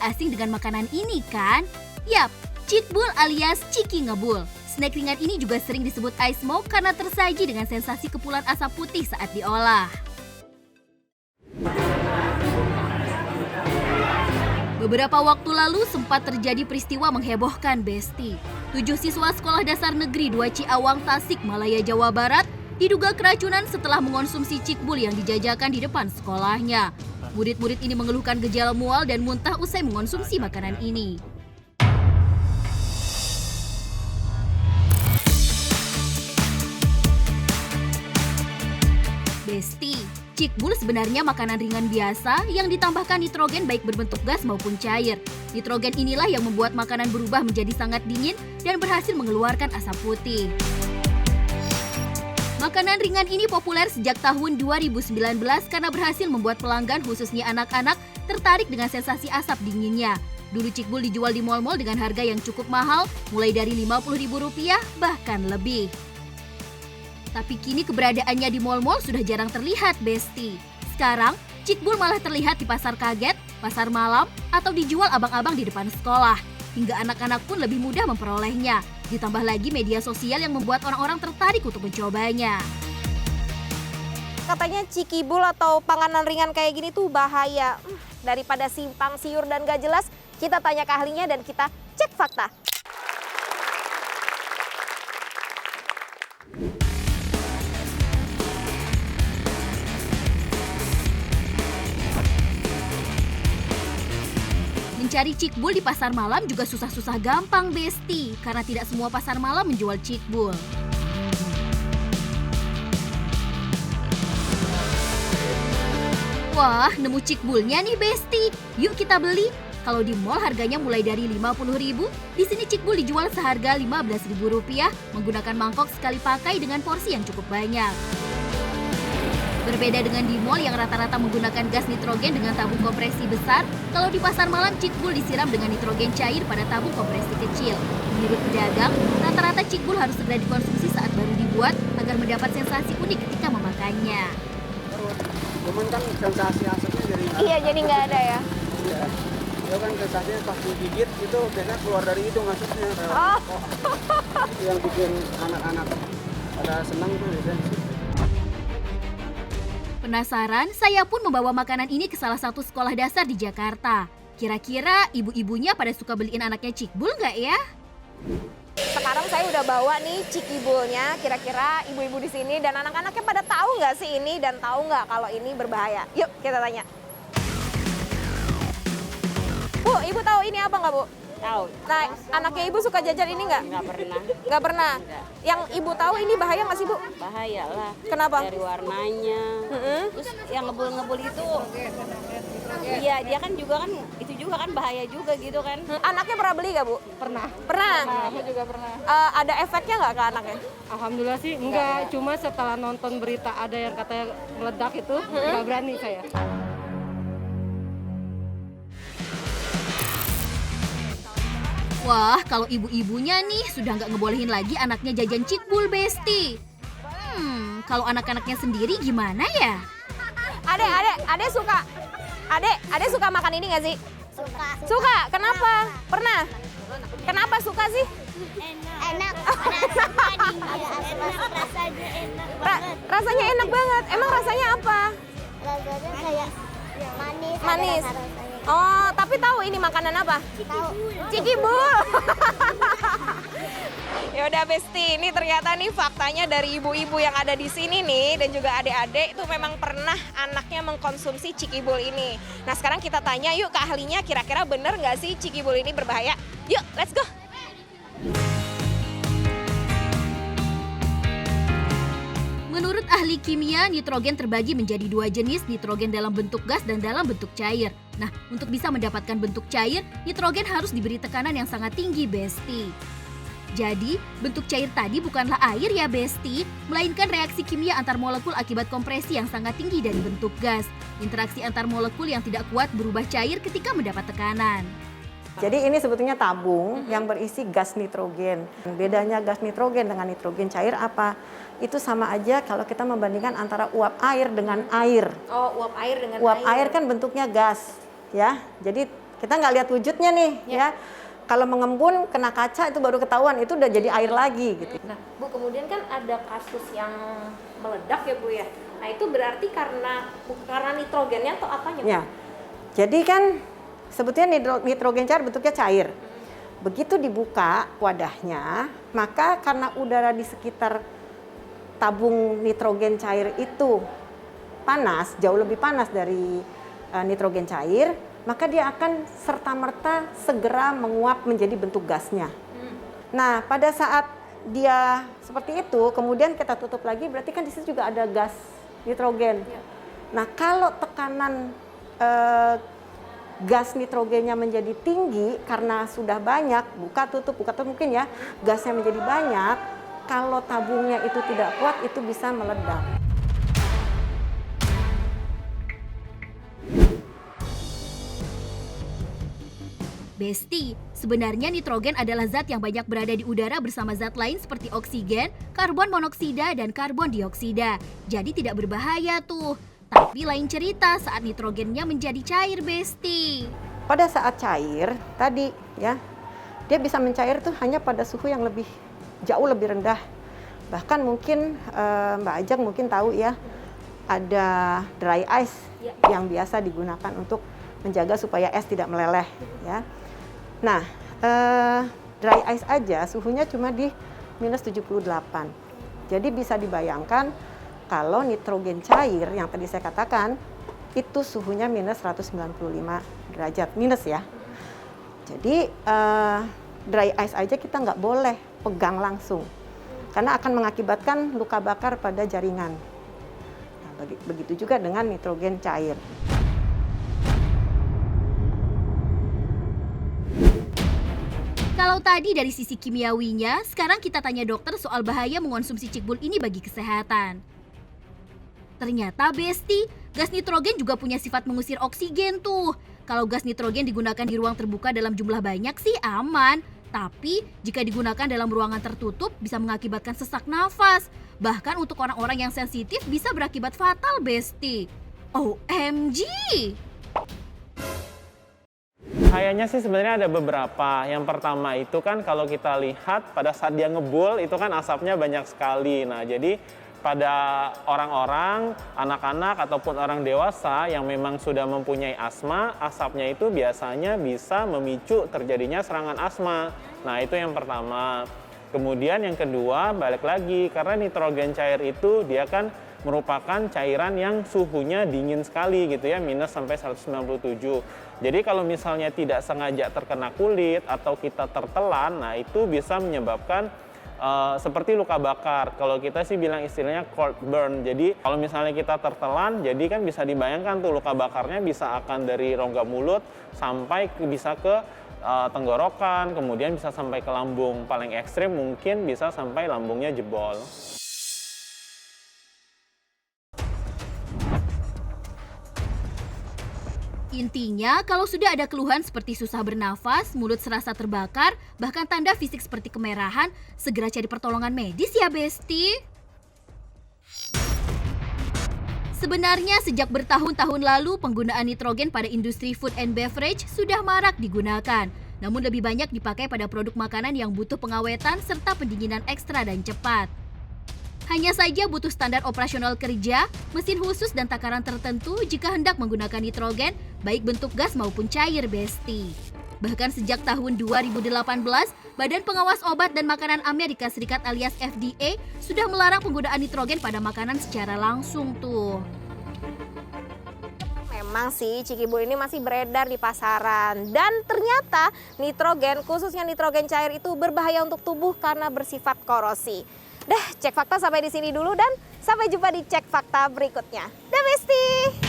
asing dengan makanan ini kan? Yap, Cikbul alias Ciki Ngebul. Snack ringan ini juga sering disebut ice smoke karena tersaji dengan sensasi kepulan asap putih saat diolah. Beberapa waktu lalu sempat terjadi peristiwa menghebohkan Besti. 7 siswa sekolah dasar negeri 2 Ciawang, Tasik, Malaya, Jawa Barat diduga keracunan setelah mengonsumsi cikbul yang dijajakan di depan sekolahnya. Murid-murid ini mengeluhkan gejala mual dan muntah usai mengonsumsi makanan ini. Besti, cikbul sebenarnya makanan ringan biasa yang ditambahkan nitrogen baik berbentuk gas maupun cair. Nitrogen inilah yang membuat makanan berubah menjadi sangat dingin dan berhasil mengeluarkan asap putih. Makanan ringan ini populer sejak tahun 2019 karena berhasil membuat pelanggan khususnya anak-anak tertarik dengan sensasi asap dinginnya. Dulu cikbul dijual di mal-mal dengan harga yang cukup mahal, mulai dari Rp50.000 bahkan lebih. Tapi kini keberadaannya di mal-mal sudah jarang terlihat, Besti. Sekarang, cikbul malah terlihat di pasar kaget, pasar malam, atau dijual abang-abang di depan sekolah. Hingga anak-anak pun lebih mudah memperolehnya. Ditambah lagi media sosial yang membuat orang-orang tertarik untuk mencobanya. Katanya cikibul atau panganan ringan kayak gini tuh bahaya. Daripada simpang siur dan gak jelas, kita tanya ke ahlinya dan kita cek fakta. Mencari cikbul di pasar malam juga susah-susah gampang, Besti, karena tidak semua pasar malam menjual cikbul. Wah, nemu cikbulnya nih, Besti. Yuk kita beli. Kalau di mall harganya mulai dari Rp50.000, di sini cikbul dijual seharga Rp15.000 menggunakan mangkok sekali pakai dengan porsi yang cukup banyak. Berbeda dengan di mall yang rata-rata menggunakan gas nitrogen dengan tabung kompresi besar, kalau di pasar malam cikbul disiram dengan nitrogen cair pada tabung kompresi kecil. Menurut pedagang, rata-rata cikbul harus segera dikonsumsi saat baru dibuat agar mendapat sensasi unik ketika memakannya. Cuman kan sensasi asapnya jadi Iya, jadi nggak ada ya. Iya. Itu kan sensasinya pas digigit itu biasanya keluar dari hidung asapnya. Oh. Yang bikin anak-anak pada senang tuh biasanya. Penasaran, saya pun membawa makanan ini ke salah satu sekolah dasar di Jakarta. Kira-kira ibu-ibunya pada suka beliin anaknya cikbul nggak ya? Sekarang saya udah bawa nih cikibulnya, kira-kira ibu-ibu di sini dan anak-anaknya pada tahu nggak sih ini dan tahu nggak kalau ini berbahaya? Yuk kita tanya. Bu, ibu tahu ini apa nggak, Bu? Tahu. Nah, anaknya ibu suka jajan ini nggak? Nggak pernah. Nggak pernah. Nggak. Yang ibu tahu ini bahaya nggak sih, Bu? Bahaya lah. Kenapa? Dari warnanya. Terus yang ngebul-ngebul itu, iya dia kan juga kan, itu juga kan bahaya juga gitu kan. Anaknya pernah beli nggak, Bu? Pernah. Pernah? Aku juga pernah. Ada efeknya nggak ke anaknya? Alhamdulillah sih enggak, cuma setelah nonton berita ada yang katanya meledak itu, nggak berani saya. Wah, kalau ibu-ibunya nih sudah nggak ngebolehin lagi anaknya jajan cikbul, Besti. Kalau anak-anaknya sendiri gimana ya? Adek suka. Adek suka makan ini nggak sih? Suka. Suka. Kenapa? Pernah? Kenapa suka sih? Enak. Rasanya enak banget. Rasanya enak banget. Emang rasanya apa? Rasanya kayak manis. Manis. Ada rasa-rasanya. Oh, tapi tahu ini makanan apa? Tahu. Cikibul. Ya udah Besti, ini ternyata nih faktanya dari ibu-ibu yang ada di sini nih dan juga adik-adik itu memang pernah anaknya mengkonsumsi cikibul ini. Nah sekarang kita tanya yuk ke ahlinya kira-kira bener nggak sih cikibul ini berbahaya? Yuk, let's go. Menurut ahli kimia, nitrogen terbagi menjadi 2 jenis, nitrogen dalam bentuk gas dan dalam bentuk cair. Nah, untuk bisa mendapatkan bentuk cair, nitrogen harus diberi tekanan yang sangat tinggi, Besti. Jadi, bentuk cair tadi bukanlah air ya, Besti, melainkan reaksi kimia antar molekul akibat kompresi yang sangat tinggi dari bentuk gas. Interaksi antar molekul yang tidak kuat berubah cair ketika mendapat tekanan. Jadi ini sebetulnya tabung yang berisi gas nitrogen. Bedanya gas nitrogen dengan nitrogen cair apa? Itu sama aja kalau kita membandingkan antara uap air dengan air. Oh, uap air dengan Uap air kan bentuknya gas, ya. Jadi Kita nggak lihat wujudnya nih, ya. Kalau mengembun kena kaca itu baru ketahuan, itu udah jadi air lagi gitu. Nah, Bu, kemudian kan ada kasus yang meledak ya, Bu ya. Nah, itu berarti karena nitrogennya atau apanya, Bu? Ya. Jadi kan sebetulnya nitrogen cair bentuknya cair. Begitu dibuka wadahnya, maka karena udara di sekitar tabung nitrogen cair itu panas, jauh lebih panas dari nitrogen cair, maka dia akan serta-merta segera menguap menjadi bentuk gasnya. Nah, pada saat dia seperti itu, kemudian kita tutup lagi, berarti kan di situ juga ada gas nitrogen. Nah, kalau tekanan gas nitrogennya menjadi tinggi karena sudah banyak, buka tutup mungkin ya, gasnya menjadi banyak, kalau tabungnya itu tidak kuat, itu bisa meledak. Besti, sebenarnya nitrogen adalah zat yang banyak berada di udara bersama zat lain seperti oksigen, karbon monoksida, dan karbon dioksida. Jadi tidak berbahaya tuh. Tapi lain cerita saat nitrogennya menjadi cair, Besti. Pada saat cair, tadi ya, dia bisa mencair tuh hanya pada suhu yang jauh lebih rendah. Bahkan mungkin Mbak Ajeng mungkin tahu ya, ada dry ice yang biasa digunakan untuk menjaga supaya es tidak meleleh ya. Nah, dry ice aja suhunya cuma di minus 78. Jadi bisa dibayangkan kalau nitrogen cair yang tadi saya katakan itu suhunya minus 195 derajat minus ya. Jadi dry ice aja kita nggak boleh pegang langsung karena akan mengakibatkan luka bakar pada jaringan. Nah, begitu juga dengan nitrogen cair. Kalau tadi dari sisi kimiawinya, sekarang kita tanya dokter soal bahaya mengonsumsi cikbul ini bagi kesehatan. Ternyata, Besti, gas nitrogen juga punya sifat mengusir oksigen tuh. Kalau gas nitrogen digunakan di ruang terbuka dalam jumlah banyak sih aman. Tapi, jika digunakan dalam ruangan tertutup bisa mengakibatkan sesak nafas. Bahkan untuk orang-orang yang sensitif bisa berakibat fatal, Besti. OMG! Kayaknya sih sebenarnya ada beberapa. Yang pertama itu kan kalau kita lihat pada saat dia ngebul itu kan asapnya banyak sekali. Nah, jadi pada orang-orang, anak-anak ataupun orang dewasa yang memang sudah mempunyai asma, asapnya itu biasanya bisa memicu terjadinya serangan asma. Nah, itu yang pertama. Kemudian yang kedua, balik lagi, karena nitrogen cair itu dia kan merupakan cairan yang suhunya dingin sekali gitu ya, minus sampai 197. Jadi kalau misalnya tidak sengaja terkena kulit atau kita tertelan, nah itu bisa menyebabkan seperti luka bakar. Kalau kita sih bilang istilahnya cold burn. Jadi kalau misalnya kita tertelan, jadi kan bisa dibayangkan tuh luka bakarnya bisa akan dari rongga mulut sampai bisa ke tenggorokan, kemudian bisa sampai ke lambung. Paling ekstrim mungkin bisa sampai lambungnya jebol. Intinya, kalau sudah ada keluhan seperti susah bernafas, mulut serasa terbakar, bahkan tanda fisik seperti kemerahan, segera cari pertolongan medis ya, Besti. Sebenarnya sejak bertahun-tahun lalu, penggunaan nitrogen pada industri food and beverage sudah marak digunakan. Namun lebih banyak dipakai pada produk makanan yang butuh pengawetan serta pendinginan ekstra dan cepat. Hanya saja butuh standar operasional kerja, mesin khusus dan takaran tertentu jika hendak menggunakan nitrogen, baik bentuk gas maupun cair, Besti. Bahkan sejak tahun 2018, Badan Pengawas Obat dan Makanan Amerika Serikat alias FDA sudah melarang penggunaan nitrogen pada makanan secara langsung tuh. Memang sih cikibul ini masih beredar di pasaran dan ternyata nitrogen, khususnya nitrogen cair itu berbahaya untuk tubuh karena bersifat korosi. Dah, cek fakta sampai di sini dulu dan sampai jumpa di cek fakta berikutnya. Dah, Besti!